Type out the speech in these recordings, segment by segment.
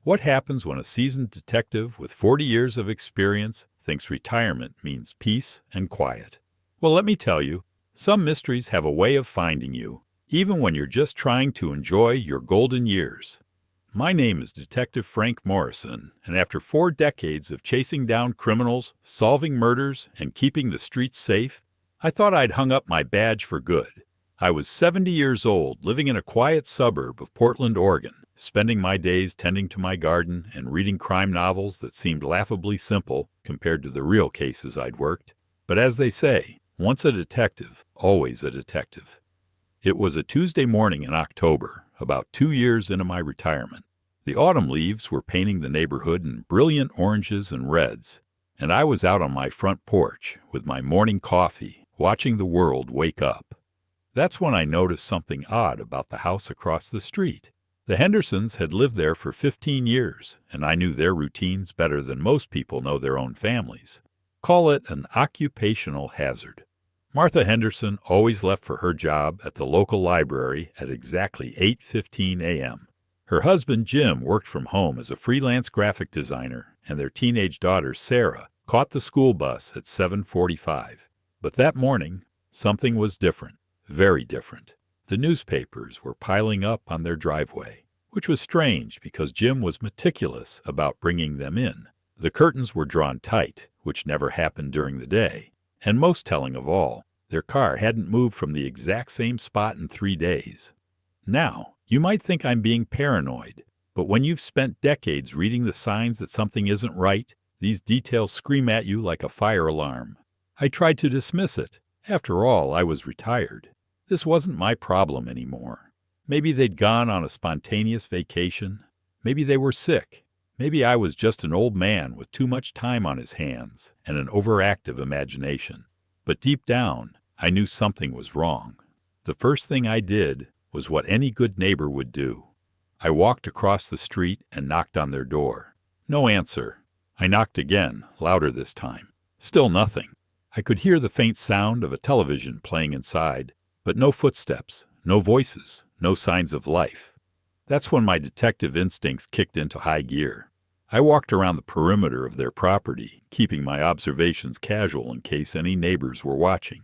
What happens when a seasoned detective with 40 years of experience thinks retirement means peace and quiet? Well, let me tell you, some mysteries have a way of finding you, even when you're just trying to enjoy your golden years. My name is Detective Frank Morrison, and after 4 decades of chasing down criminals, solving murders, and keeping the streets safe, I thought I'd hung up my badge for good. I was 70 years old, living in a quiet suburb of Portland, Oregon, spending my days tending to my garden and reading crime novels that seemed laughably simple compared to the real cases I'd worked. But as they say, once a detective, always a detective. It was a Tuesday morning in October, about 2 years into my retirement. The autumn leaves were painting the neighborhood in brilliant oranges and reds, and I was out on my front porch with my morning coffee, watching the world wake up. That's when I noticed something odd about the house across the street. The Hendersons had lived there for 15 years, and I knew their routines better than most people know their own families. Call it an occupational hazard. Martha Henderson always left for her job at the local library at exactly 8:15 a.m. Her husband, Jim, worked from home as a freelance graphic designer, and their teenage daughter, Sarah, caught the school bus at 7:45. But that morning, something was different. Very different. The newspapers were piling up on their driveway, which was strange because Jim was meticulous about bringing them in. The curtains were drawn tight, which never happened during the day, and most telling of all, their car hadn't moved from the exact same spot in 3 days. Now, you might think I'm being paranoid, but when you've spent decades reading the signs that something isn't right, these details scream at you like a fire alarm. I tried to dismiss it. After all, I was retired. This wasn't my problem anymore. Maybe they'd gone on a spontaneous vacation. Maybe they were sick. Maybe I was just an old man with too much time on his hands and an overactive imagination. But deep down, I knew something was wrong. The first thing I did was what any good neighbor would do. I walked across the street and knocked on their door. No answer. I knocked again, louder this time. Still nothing. I could hear the faint sound of a television playing inside, but no footsteps, no voices, no signs of life. That's when my detective instincts kicked into high gear. I walked around the perimeter of their property, keeping my observations casual in case any neighbors were watching.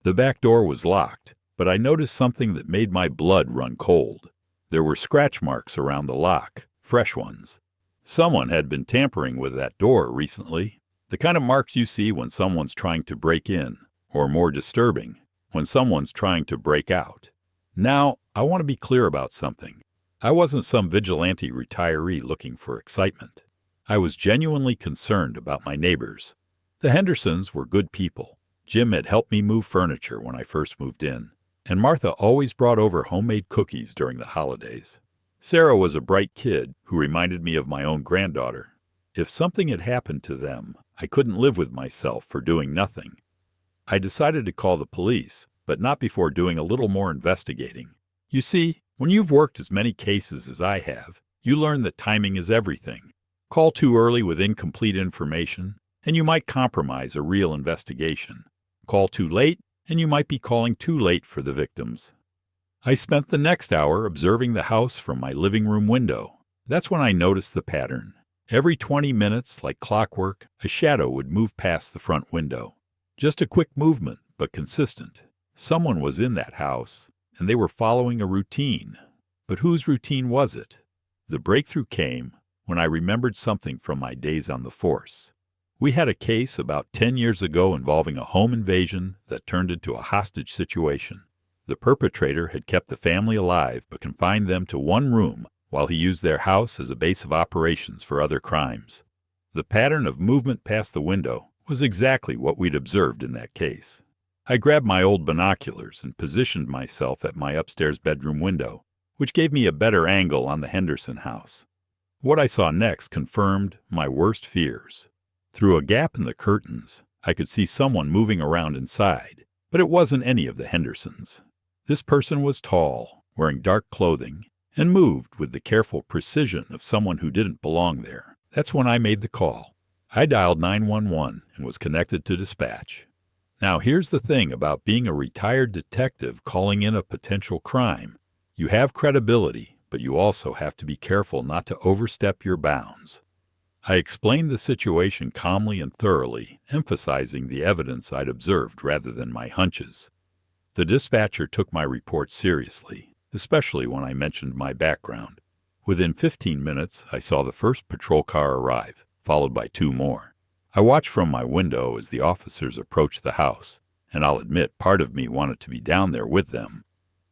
The back door was locked, but I noticed something that made my blood run cold. There were scratch marks around the lock, fresh ones. Someone had been tampering with that door recently, the kind of marks you see when someone's trying to break in, or more disturbing, when someone's trying to break out. Now, I want to be clear about something. I wasn't some vigilante retiree looking for excitement. I was genuinely concerned about my neighbors. The Hendersons were good people. Jim had helped me move furniture when I first moved in, and Martha always brought over homemade cookies during the holidays. Sarah was a bright kid who reminded me of my own granddaughter. If something had happened to them, I couldn't live with myself for doing nothing. I decided to call the police, but not before doing a little more investigating. You see, when you've worked as many cases as I have, you learn that timing is everything. Call too early with incomplete information, and you might compromise a real investigation. Call too late, and you might be calling too late for the victims. I spent the next hour observing the house from my living room window. That's when I noticed the pattern. Every 20 minutes, like clockwork, a shadow would move past the front window. Just a quick movement, but consistent. Someone was in that house, and they were following a routine. But whose routine was it? The breakthrough came when I remembered something from my days on the force. We had a case about 10 years ago involving a home invasion that turned into a hostage situation. The perpetrator had kept the family alive but confined them to one room while he used their house as a base of operations for other crimes. The pattern of movement past the window was exactly what we'd observed in that case. I grabbed my old binoculars and positioned myself at my upstairs bedroom window, which gave me a better angle on the Henderson house. What I saw next confirmed my worst fears. Through a gap in the curtains, I could see someone moving around inside, but it wasn't any of the Hendersons. This person was tall, wearing dark clothing, and moved with the careful precision of someone who didn't belong there. That's when I made the call. I dialed 911 and was connected to dispatch. Now, here's the thing about being a retired detective calling in a potential crime. You have credibility, but you also have to be careful not to overstep your bounds. I explained the situation calmly and thoroughly, emphasizing the evidence I'd observed rather than my hunches. The dispatcher took my report seriously, especially when I mentioned my background. Within 15 minutes, I saw the first patrol car arrive, followed by 2 more. I watched from my window as the officers approached the house, and I'll admit part of me wanted to be down there with them.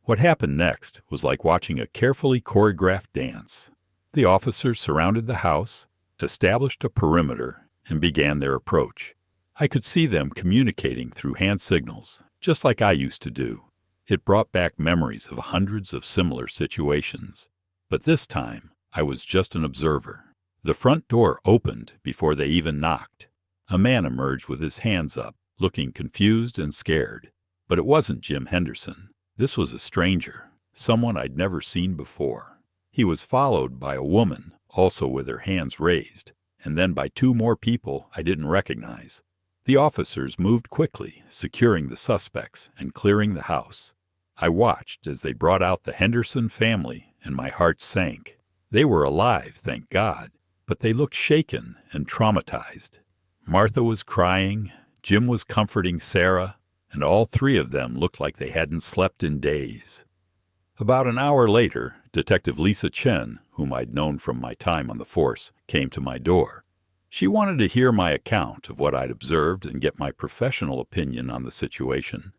What happened next was like watching a carefully choreographed dance. The officers surrounded the house, established a perimeter, and began their approach. I could see them communicating through hand signals, just like I used to do. It brought back memories of hundreds of similar situations. But this time, I was just an observer. The front door opened before they even knocked. A man emerged with his hands up, looking confused and scared. But it wasn't Jim Henderson. This was a stranger, someone I'd never seen before. He was followed by a woman, also with her hands raised, and then by 2 more people I didn't recognize. The officers moved quickly, securing the suspects and clearing the house. I watched as they brought out the Henderson family, and my heart sank. They were alive, thank God, but they looked shaken and traumatized. Martha was crying, Jim was comforting Sarah, and all 3 of them looked like they hadn't slept in days. About an hour later, Detective Lisa Chen, whom I'd known from my time on the force, came to my door. She wanted to hear my account of what I'd observed and get my professional opinion on the situation.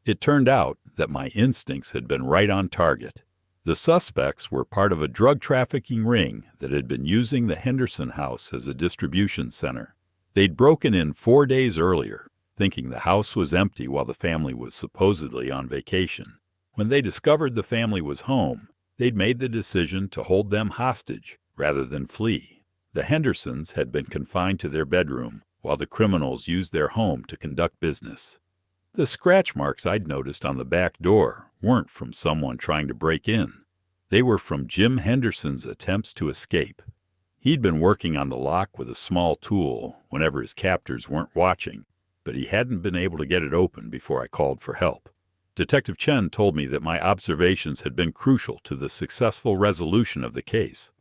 It turned out that my instincts had been right on target. The suspects were part of a drug trafficking ring that had been using the Henderson house as a distribution center. They'd broken in 4 days earlier, thinking the house was empty while the family was supposedly on vacation. When they discovered the family was home, they'd made the decision to hold them hostage rather than flee. The Hendersons had been confined to their bedroom, while the criminals used their home to conduct business. The scratch marks I'd noticed on the back door weren't from someone trying to break in. They were from Jim Henderson's attempts to escape. He'd been working on the lock with a small tool whenever his captors weren't watching, but he hadn't been able to get it open before I called for help. Detective Chen told me that my observations had been crucial to the successful resolution of the case.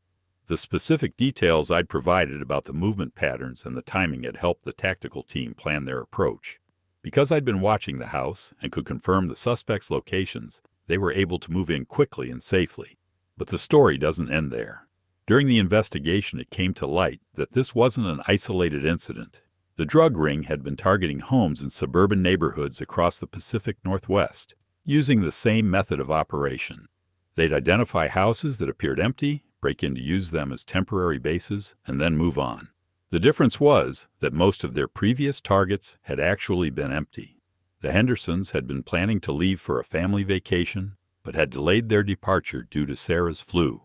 The specific details I'd provided about the movement patterns and the timing had helped the tactical team plan their approach. Because I'd been watching the house and could confirm the suspects' locations, they were able to move in quickly and safely. But the story doesn't end there. During the investigation, it came to light that this wasn't an isolated incident. The drug ring had been targeting homes in suburban neighborhoods across the Pacific Northwest, using the same method of operation. They'd identify houses that appeared empty, break in to use them as temporary bases, and then move on. The difference was that most of their previous targets had actually been empty. The Hendersons had been planning to leave for a family vacation, but had delayed their departure due to Sarah's flu.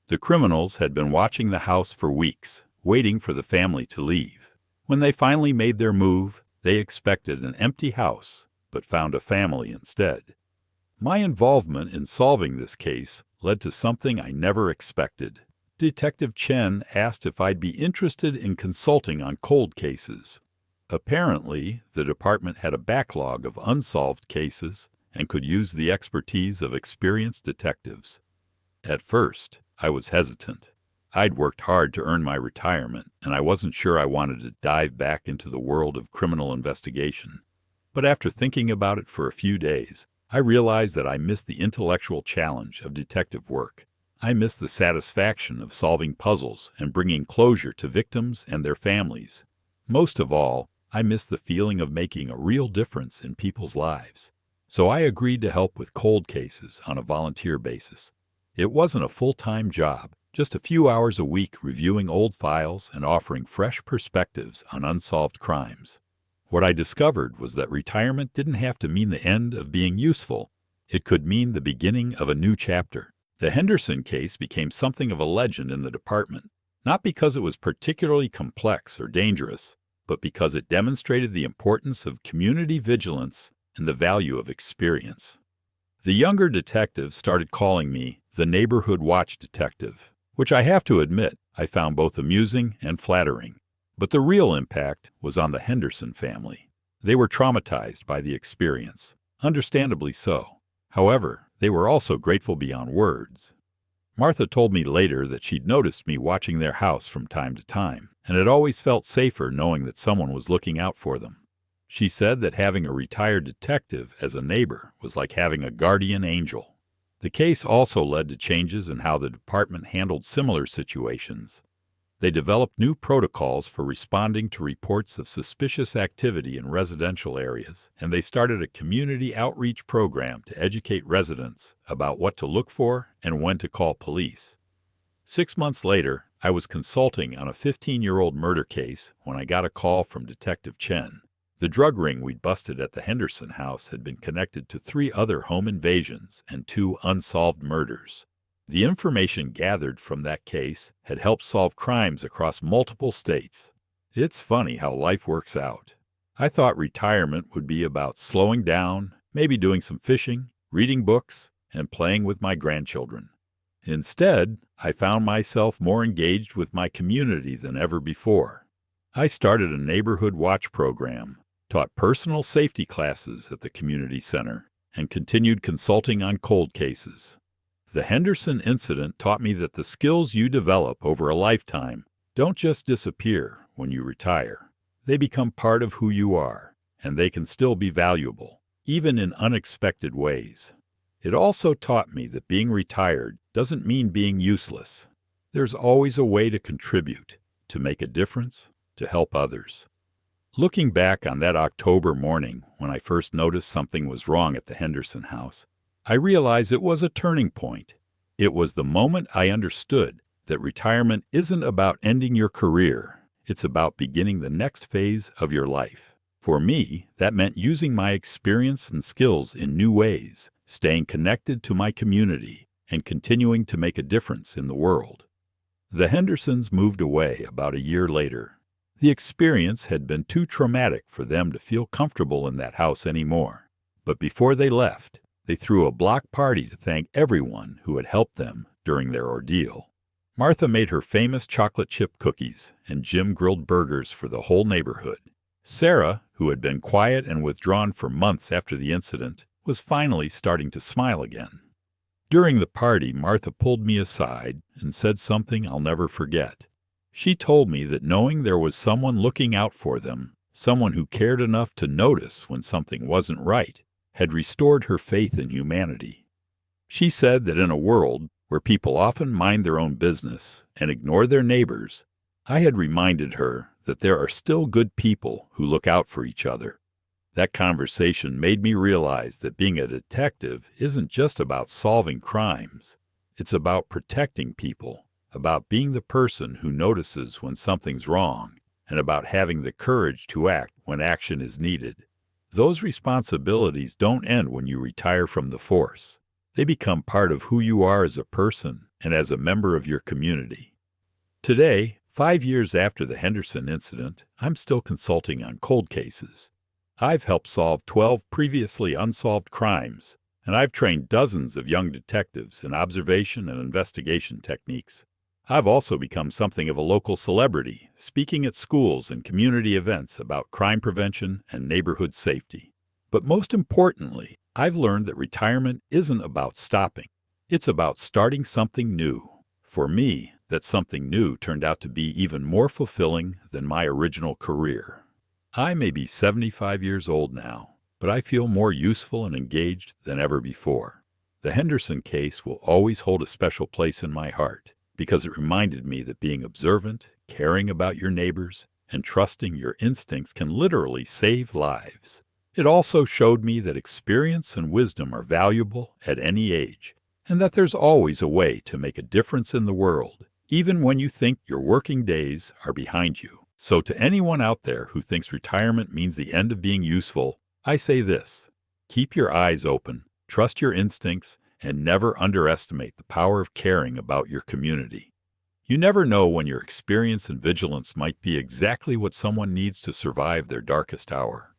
The criminals had been watching the house for weeks, waiting for the family to leave. When they finally made their move, they expected an empty house, but found a family instead. My involvement in solving this case led to something I never expected. Detective Chen asked if I'd be interested in consulting on cold cases. Apparently, the department had a backlog of unsolved cases and could use the expertise of experienced detectives. At first, I was hesitant. I'd worked hard to earn my retirement, and I wasn't sure I wanted to dive back into the world of criminal investigation. But after thinking about it for a few days, I realized that I missed the intellectual challenge of detective work. I missed the satisfaction of solving puzzles and bringing closure to victims and their families. Most of all, I missed the feeling of making a real difference in people's lives. So I agreed to help with cold cases on a volunteer basis. It wasn't a full-time job. Just a few hours a week reviewing old files and offering fresh perspectives on unsolved crimes. What I discovered was that retirement didn't have to mean the end of being useful. It could mean the beginning of a new chapter. The Henderson case became something of a legend in the department, not because it was particularly complex or dangerous, but because it demonstrated the importance of community vigilance and the value of experience. The younger detectives started calling me the neighborhood watch detective, which I have to admit I found both amusing and flattering. But the real impact was on the Henderson family. They were traumatized by the experience, understandably so. However, they were also grateful beyond words. Martha told me later that she'd noticed me watching their house from time to time, and had always felt safer knowing that someone was looking out for them. She said that having a retired detective as a neighbor was like having a guardian angel. The case also led to changes in how the department handled similar situations. They developed new protocols for responding to reports of suspicious activity in residential areas, and they started a community outreach program to educate residents about what to look for and when to call police. 6 months later, I was consulting on a 15-year-old murder case when I got a call from Detective Chen. The drug ring we'd busted at the Henderson house had been connected to 3 other home invasions and 2 unsolved murders. The information gathered from that case had helped solve crimes across multiple states. It's funny how life works out. I thought retirement would be about slowing down, maybe doing some fishing, reading books, and playing with my grandchildren. Instead, I found myself more engaged with my community than ever before. I started a neighborhood watch program, taught personal safety classes at the community center, and continued consulting on cold cases. The Henderson incident taught me that the skills you develop over a lifetime don't just disappear when you retire. They become part of who you are, and they can still be valuable, even in unexpected ways. It also taught me that being retired doesn't mean being useless. There's always a way to contribute, to make a difference, to help others. Looking back on that October morning when I first noticed something was wrong at the Henderson house, I realized it was a turning point. It was the moment I understood that retirement isn't about ending your career. It's about beginning the next phase of your life. For me, that meant using my experience and skills in new ways, staying connected to my community, and continuing to make a difference in the world. The Hendersons moved away about a year later. The experience had been too traumatic for them to feel comfortable in that house anymore. But before they left, they threw a block party to thank everyone who had helped them during their ordeal. Martha made her famous chocolate chip cookies, and Jim grilled burgers for the whole neighborhood. Sarah, who had been quiet and withdrawn for months after the incident, was finally starting to smile again. During the party, Martha pulled me aside and said something I'll never forget. She told me that knowing there was someone looking out for them, someone who cared enough to notice when something wasn't right, had restored her faith in humanity. She said that in a world where people often mind their own business and ignore their neighbors, I had reminded her that there are still good people who look out for each other. That conversation made me realize that being a detective isn't just about solving crimes. It's about protecting people, about being the person who notices when something's wrong, and about having the courage to act when action is needed. Those responsibilities don't end when you retire from the force. They become part of who you are as a person and as a member of your community. Today, 5 years after the Henderson incident, I'm still consulting on cold cases. I've helped solve 12 previously unsolved crimes, and I've trained dozens of young detectives in observation and investigation techniques. I've also become something of a local celebrity, speaking at schools and community events about crime prevention and neighborhood safety. But most importantly, I've learned that retirement isn't about stopping. It's about starting something new. For me, that something new turned out to be even more fulfilling than my original career. I may be 75 years old now, but I feel more useful and engaged than ever before. The Henderson case will always hold a special place in my heart, because it reminded me that being observant, caring about your neighbors, and trusting your instincts can literally save lives. It also showed me that experience and wisdom are valuable at any age, and that there's always a way to make a difference in the world, even when you think your working days are behind you. So to anyone out there who thinks retirement means the end of being useful, I say this: keep your eyes open, trust your instincts, and never underestimate the power of caring about your community. You never know when your experience and vigilance might be exactly what someone needs to survive their darkest hour.